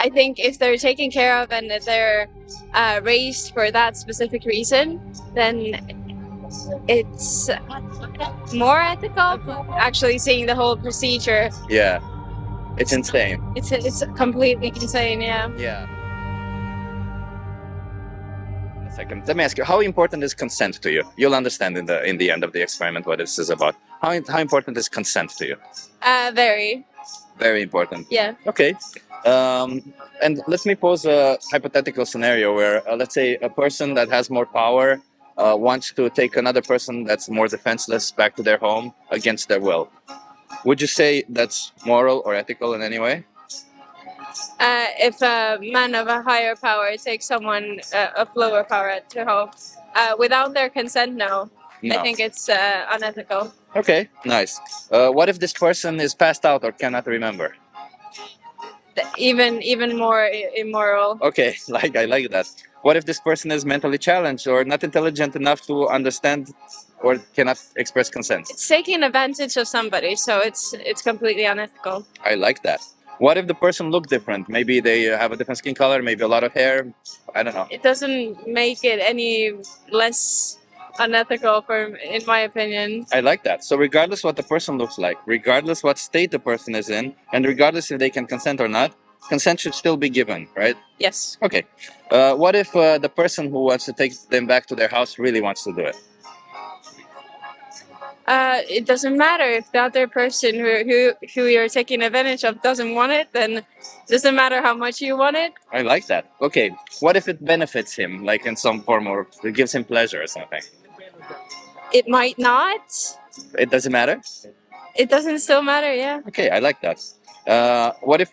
I think if they're taken care of and that they're raised for that specific reason, then it's more ethical. Actually, seeing the whole procedure, Yeah, it's insane. it's completely insane. Yeah. Yeah. A second. Let me ask you, how important is consent to you? You'll understand in the end of the experiment what this is about. How important is consent to you? Very. Very important. Yeah. Okay. And let me pose a hypothetical scenario where, let's say, a person that has more power wants to take another person that's more defenseless back to their home against their will. Would you say that's moral or ethical in any way? If a man of a higher power takes someone of lower power to home without their consent, no. No. I think it's unethical. Okay, nice. What if this person is passed out or cannot remember? Even more immoral. Okay, I like that. What if this person is mentally challenged or not intelligent enough to understand or cannot express consent? It's taking advantage of somebody, so it's completely unethical. I like that. What if the person look different? Maybe they have a different skin color, maybe a lot of hair. I don't know. It doesn't make it any less unethical, in my opinion. I like that. So regardless what the person looks like, regardless what state the person is in, and regardless if they can consent or not, consent should still be given, right? Yes. Okay. What if the person who wants to take them back to their house really wants to do it? It doesn't matter if the other person who you're taking advantage of doesn't want it, then it doesn't matter how much you want it. I like that. Okay. What if it benefits him, like in some form, or it gives him pleasure or something? It might not. It doesn't matter? It doesn't still matter, yeah. Okay, I like that. What if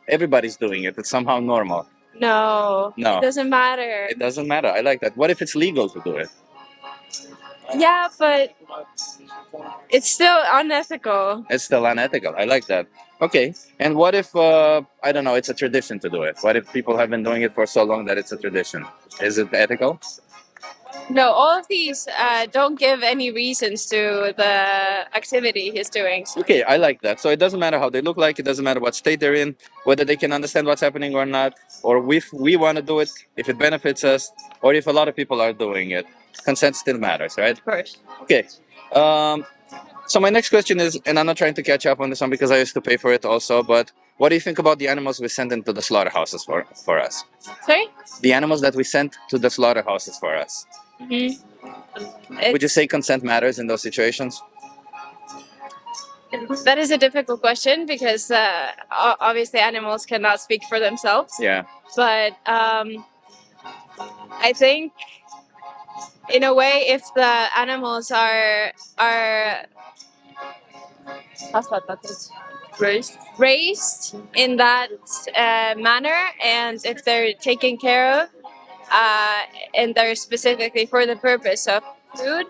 everybody's doing it? It's somehow normal. No. No. It doesn't matter. It doesn't matter. I like that. What if it's legal to do it? Yeah, but it's still unethical. It's still unethical. I like that. Okay. And what if, I don't know, it's a tradition to do it? What if people have been doing it for so long that it's a tradition? Is it ethical? No, all of these don't give any reasons to the activity he's doing. Okay, I like that. So it doesn't matter how they look like, it doesn't matter what state they're in, whether they can understand what's happening or not, or if we want to do it, if it benefits us, or if a lot of people are doing it. Consent still matters, right? Of course. Okay. So my next question is, and I'm not trying to catch up on this one because I used to pay for it also, but what do you think about the animals we send into the slaughterhouses for us? Sorry? The animals that we sent to the slaughterhouses for us. Mm-hmm. Would you say consent matters in those situations? That is a difficult question because obviously animals cannot speak for themselves. Yeah. But I think in a way, if the animals are raised in that manner, and if they're taken care of, and they're specifically for the purpose of food,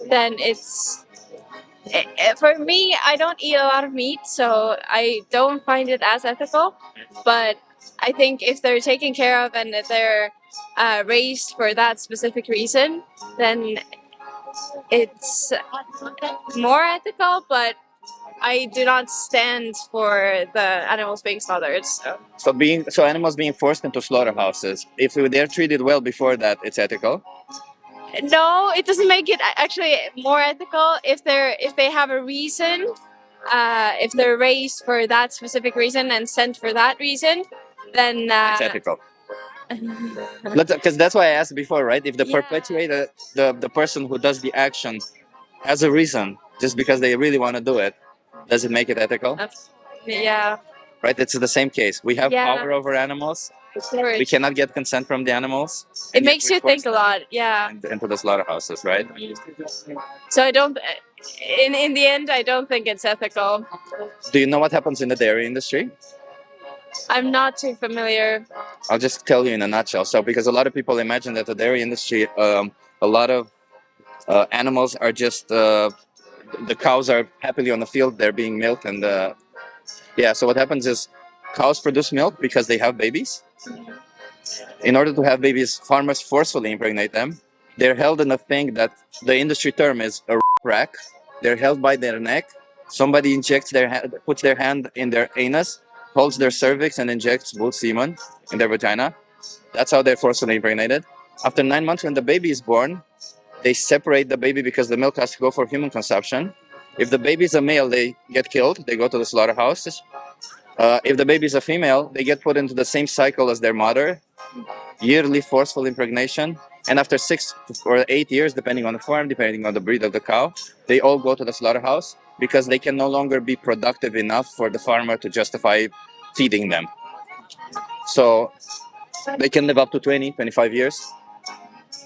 then it's for me. I don't eat a lot of meat, so I don't find it as ethical. But I think if they're taken care of and that they're raised for that specific reason, then it's more ethical. But I do not stand for the animals being slaughtered. So animals being forced into slaughterhouses, if they're treated well before that, it's ethical? No, it doesn't make it actually more ethical if they have a reason. If they're raised for that specific reason and sent for that reason, then it's ethical. Because that's why I asked before, right? If the perpetuator, the person who does the action has a reason, just because they really want to do it, does it make it ethical? Yeah. Right? It's the same case. We have power over animals. We cannot get consent from the animals. It makes you think a lot, yeah. Into the slaughterhouses, right? So I don't, in the end, I don't think it's ethical. Do you know what happens in the dairy industry? I'm not too familiar. I'll just tell you in a nutshell. So because a lot of people imagine that the dairy industry, a lot of animals are just, the cows are happily on the field, they're being milked. And so what happens is cows produce milk because they have babies. In order to have babies, farmers forcefully impregnate them. They're held in a thing that the industry term is a rack. They're held by their neck. Somebody injects puts their hand in their anus, holds their cervix and injects bull semen in their vagina. That's how they're forcibly impregnated. After 9 months, when the baby is born, they separate the baby because the milk has to go for human consumption. If the baby is a male, they get killed. They go to the slaughterhouses. If the baby is a female, they get put into the same cycle as their mother, yearly forceful impregnation. And after 6 or 8 years, depending on the farm, depending on the breed of the cow, they all go to the slaughterhouse because they can no longer be productive enough for the farmer to justify feeding them. So they can live up to 20, 25 years.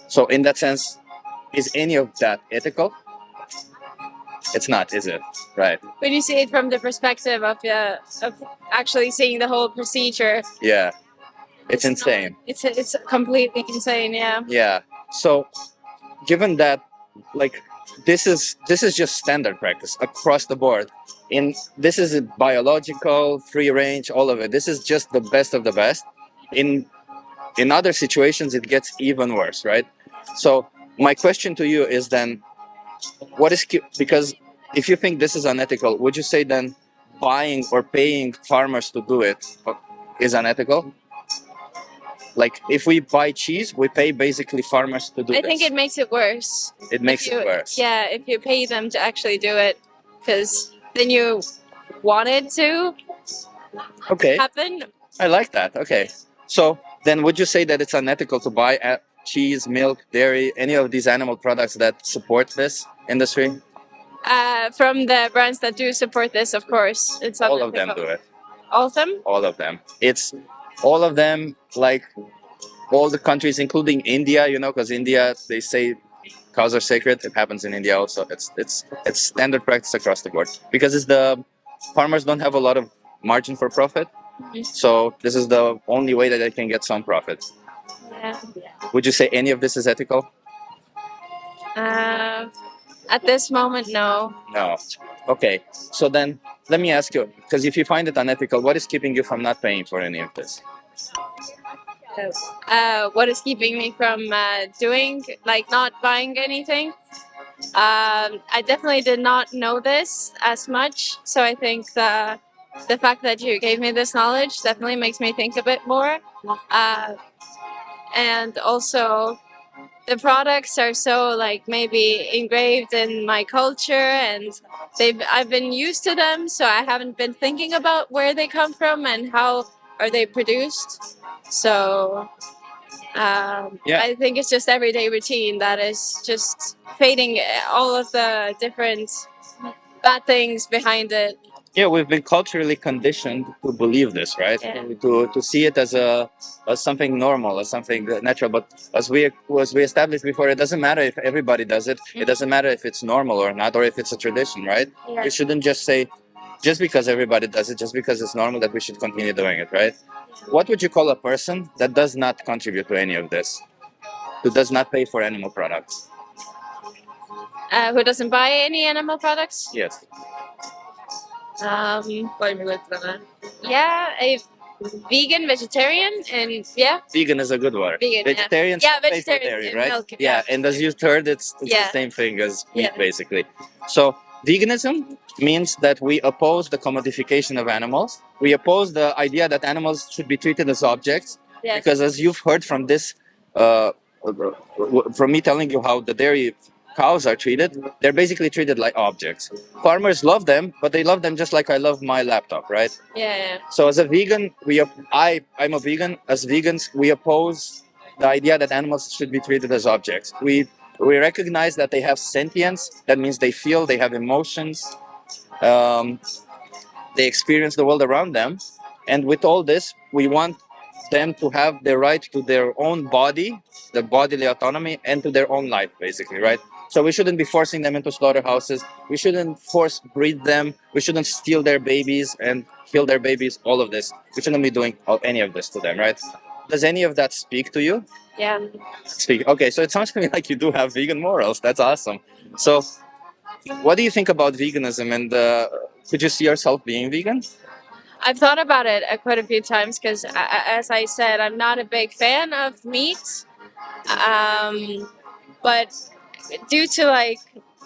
So in that sense, is any of that ethical? It's not, is it? Right. When you see it from the perspective of actually seeing the whole procedure, Yeah. It's not- insane. it's completely insane. Yeah. Yeah. So given that, like, this is just standard practice across the board. This is a biological, free range, all of it. This is just the best of the best. In other situations, it gets even worse, right? So my question to you is then, because if you think this is unethical, would you say then buying or paying farmers to do it is unethical? Like, if we buy cheese, we pay basically farmers to do I this. think it makes it worse. It makes it worse. Yeah, if you pay them to actually do it, because then you want it to Okay, happen. I like that. Okay, so then would you say that it's unethical to buy cheese, milk, dairy, any of these animal products that support this industry? From the brands that do support this, of course, it's All of them unethical. do it. All of them? All of them. It's all of them, like all the countries, including India, because India, they say cows are sacred. It happens in India also. It's standard practice across the board because it's the farmers don't have a lot of margin for profit. So this is the only way that they can get some profit. Yeah. Would you say any of this is ethical? At this moment, no. No. Okay. So then let me ask you, because if you find it unethical, what is keeping you from not paying for any of this? What is keeping me from not buying anything? I definitely did not know this as much, so I think the fact that you gave me this knowledge definitely makes me think a bit more. And also, the products are so maybe engraved in my culture, and I've been used to them, so I haven't been thinking about where they come from and how are they produced. So I think it's just everyday routine that is just fading all of the different bad things behind it. Yeah, we've been culturally conditioned to believe this, right? Yeah. To see it as something normal, as something natural. But as we established before, it doesn't matter if everybody does it. It doesn't matter if it's normal or not, or if it's a tradition, right? Yeah. We shouldn't just say, just because everybody does it, just because it's normal, that we should continue doing it, right? What would you call a person that does not contribute to any of this, who does not pay for animal products? Who doesn't buy any animal products? Yes. Yeah, a vegan, vegetarian, and yeah. Vegan is a good word. Vegan, Vegetarians yeah, pay for vegetarian dairy, and right? milk, Yeah, and as you heard, it's Yeah. the same thing as meat, Yeah. basically. So veganism means that we oppose the commodification of animals. We oppose the idea that animals should be treated as objects, Yes. because as you've heard from this, from me telling you how the dairy cows are treated, they're basically treated like objects. Farmers love them, but they love them just like I love my laptop, right? Yeah. So as a vegan, I'm a vegan. As vegans, we oppose the idea that animals should be treated as objects. We recognize that they have sentience. That means they feel, they have emotions, they experience the world around them. And with all this, we want them to have the right to their own body, the bodily autonomy, and to their own life, basically, right? So we shouldn't be forcing them into slaughterhouses. We shouldn't force breed them. We shouldn't steal their babies and kill their babies. All of this. We shouldn't be doing any of this to them, right? Does any of that speak to you? Yeah. Speak. Okay, so it sounds to me like you do have vegan morals. That's awesome. So, what do you think about veganism? And could you see yourself being vegan? I've thought about it quite a few times because, as I said, I'm not a big fan of meat. But due to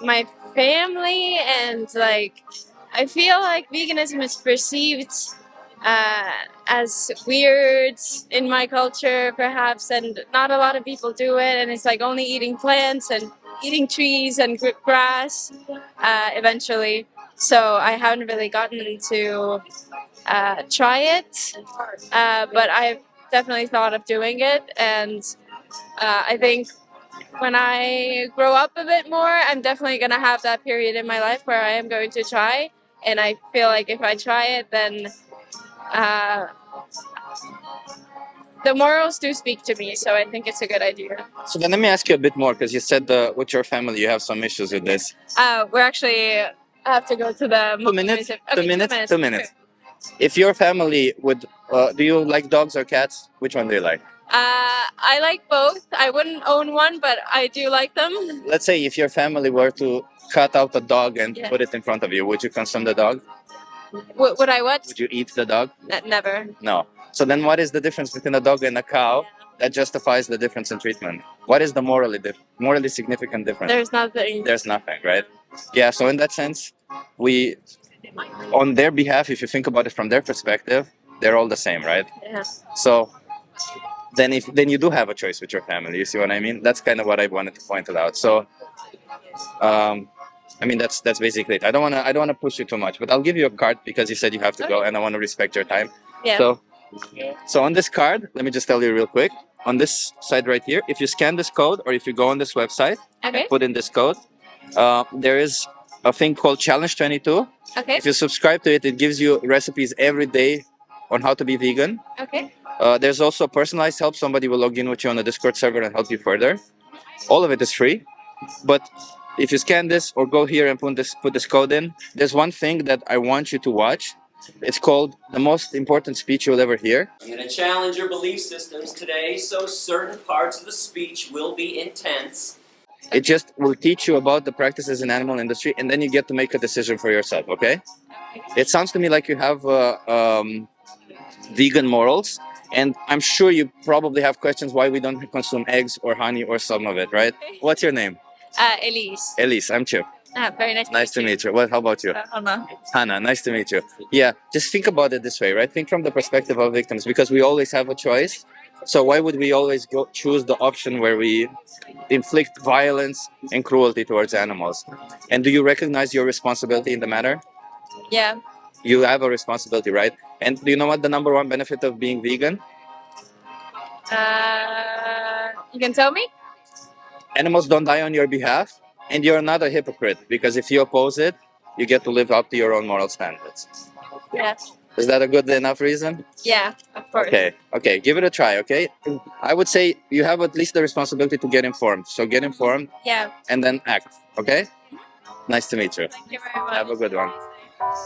my family and I feel like veganism is perceived as weird in my culture, perhaps, and not a lot of people do it. And it's like only eating plants and eating trees and grass eventually. So I haven't really gotten to try it, but I've definitely thought of doing it. And I think when I grow up a bit more, I'm definitely going to have that period in my life where I am going to try. And I feel like if I try it, then uh, the morals do speak to me. So I think it's a good idea. So then let me ask you a bit more, because you said with your family you have some issues with this. We're actually have to go to the 2 minutes. Okay, 2 minutes. 2 minutes. If your family would, do you like dogs or cats? Which one do you like? I like both. I wouldn't own one, but I do like them. Let's say if your family were to cut out a dog and put it in front of you, would you consume the dog? Would I what? Would you eat the dog? Never. No. So then what is the difference between a dog and a cow that justifies the difference in treatment? What is the morally significant difference? There's nothing. There's nothing, right? Yeah, so in that sense, we, on their behalf, if you think about it from their perspective, they're all the same, right? Yeah. So then you do have a choice with your family. You see what I mean? That's kind of what I wanted to point it out. So I mean that's basically it. I don't wanna push you too much, but I'll give you a card because you said you have to go, and I want to respect your time. Yeah. So on this card, let me just tell you real quick. On this side right here, if you scan this code or if you go on this website and put in this code, there is a thing called Challenge 22. Okay. If you subscribe to it, it gives you recipes every day on how to be vegan. Okay. There's also personalized help. Somebody will log in with you on the Discord server and help you further. All of it is free. But if you scan this or go here and put this code in, there's one thing that I want you to watch. It's called the most important speech you'll ever hear. I'm going to challenge your belief systems today, so certain parts of the speech will be intense. It just will teach you about the practices in animal industry, and then you get to make a decision for yourself, okay? It sounds to me like you have vegan morals, and I'm sure you probably have questions why we don't consume eggs or honey or some of it, right? What's your name? Elise. Elise, I'm Chip. Very nice. Nice to meet you. Well, how about you? Anna. Hannah, nice to meet you. Yeah, just think about it this way, right? Think from the perspective of victims, because we always have a choice. So why would we always choose the option where we inflict violence and cruelty towards animals? And do you recognize your responsibility in the matter? Yeah. You have a responsibility, right? And do you know what the number one benefit of being vegan? You can tell me? Animals don't die on your behalf, and you're not a hypocrite, because if you oppose it, you get to live up to your own moral standards. Yeah. Is that a good enough reason? Yeah, of course. Okay, give it a try, okay? I would say you have at least the responsibility to get informed. So get informed. Yeah. And then act, okay? Nice to meet you. Thank you very much. Have a good one.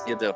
You too.